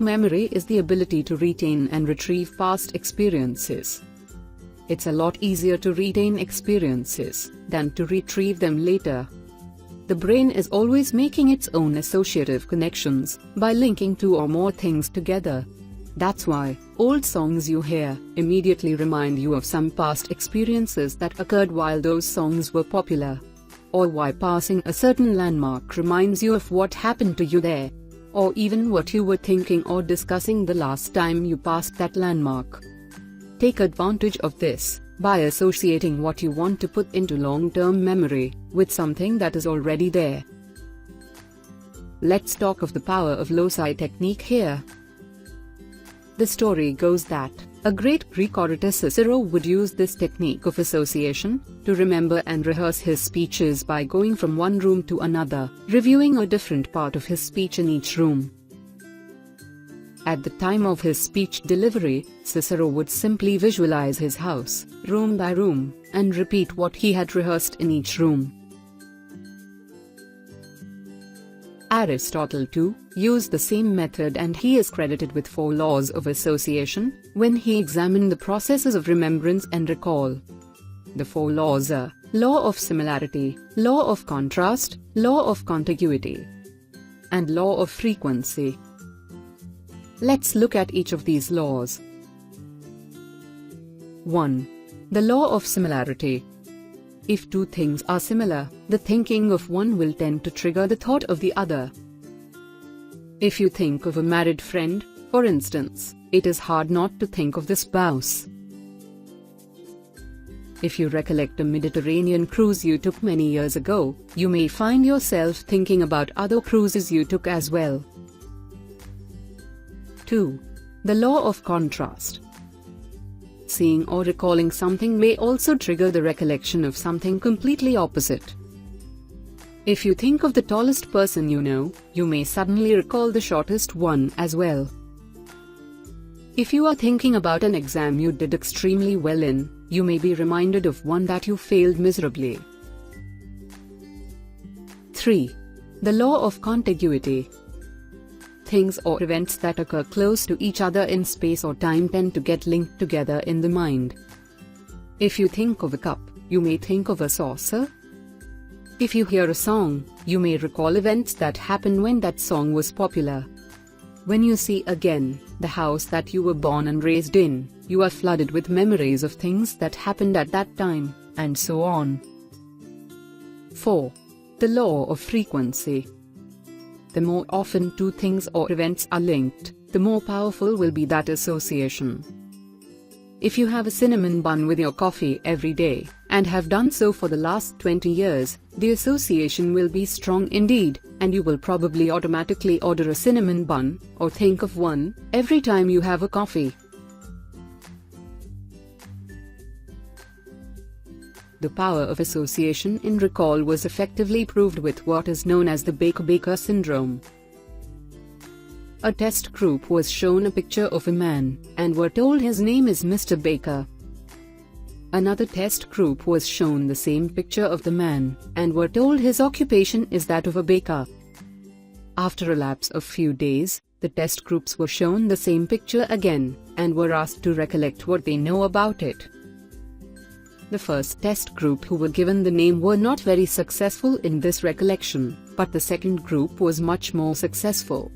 Memory is the ability to retain and retrieve past experiences. It's a lot easier to retain experiences than to retrieve them later. The brain is always making its own associative connections by linking two or more things together. That's why old songs you hear immediately remind you of some past experiences that occurred while those songs were popular. Or why passing a certain landmark reminds you of what happened to you there. Or even what you were thinking or discussing the last time you passed that landmark. Take advantage of this by associating what you want to put into long-term memory with something that is already there. Let's talk of the power of loci technique here. The story goes that a great Greek orator Cicero would use this technique of association to remember and rehearse his speeches by going from one room to another, reviewing a different part of his speech in each room. At the time of his speech delivery, Cicero would simply visualize his house, room by room, and repeat what he had rehearsed in each room. Aristotle too used the same method, and he is credited with 4 laws of association when he examined the processes of remembrance and recall. The 4 laws are law of similarity, law of contrast, law of contiguity, and law of frequency. Let's look at each of these laws. 1. The law of similarity. If two things are similar, the thinking of one will tend to trigger the thought of the other. If you think of a married friend, for instance, it is hard not to think of the spouse. If you recollect a Mediterranean cruise you took many years ago, you may find yourself thinking about other cruises you took as well. 2. The law of contrast. Seeing or recalling something may also trigger the recollection of something completely opposite. If you think of the tallest person you know, you may suddenly recall the shortest one as well. If you are thinking about an exam you did extremely well in, you may be reminded of one that you failed miserably. 3. The law of contiguity. Things or events that occur close to each other in space or time tend to get linked together in the mind. If you think of a cup, you may think of a saucer. If you hear a song, you may recall events that happened when that song was popular. When you see again the house that you were born and raised in, you are flooded with memories of things that happened at that time, and so on. 4. The law of frequency. The more often two things or events are linked, the more powerful will be that association. If you have a cinnamon bun with your coffee every day, and have done so for the last 20 years, the association will be strong indeed, and you will probably automatically order a cinnamon bun, or think of one, every time you have a coffee. The power of association in recall was effectively proved with what is known as the Baker-Baker syndrome. A test group was shown a picture of a man, and were told his name is Mr. Baker. Another test group was shown the same picture of the man, and were told his occupation is that of a baker. After a lapse of few days, the test groups were shown the same picture again, and were asked to recollect what they know about it. The first test group who were given the name were not very successful in this recollection, but the second group was much more successful.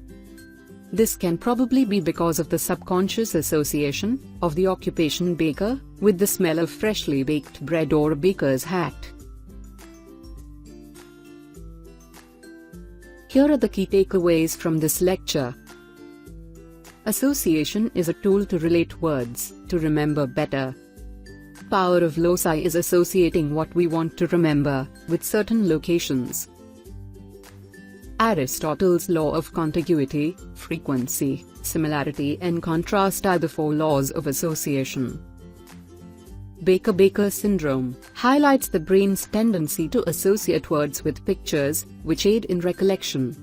This can probably be because of the subconscious association of the occupation baker with the smell of freshly baked bread or a baker's hat. Here are the key takeaways from this lecture. Association is a tool to relate words, to remember better. Power of loci is associating what we want to remember with certain locations. Aristotle's law of contiguity, frequency, similarity and contrast are the 4 laws of association. Baker-Baker syndrome highlights the brain's tendency to associate words with pictures, which aid in recollection.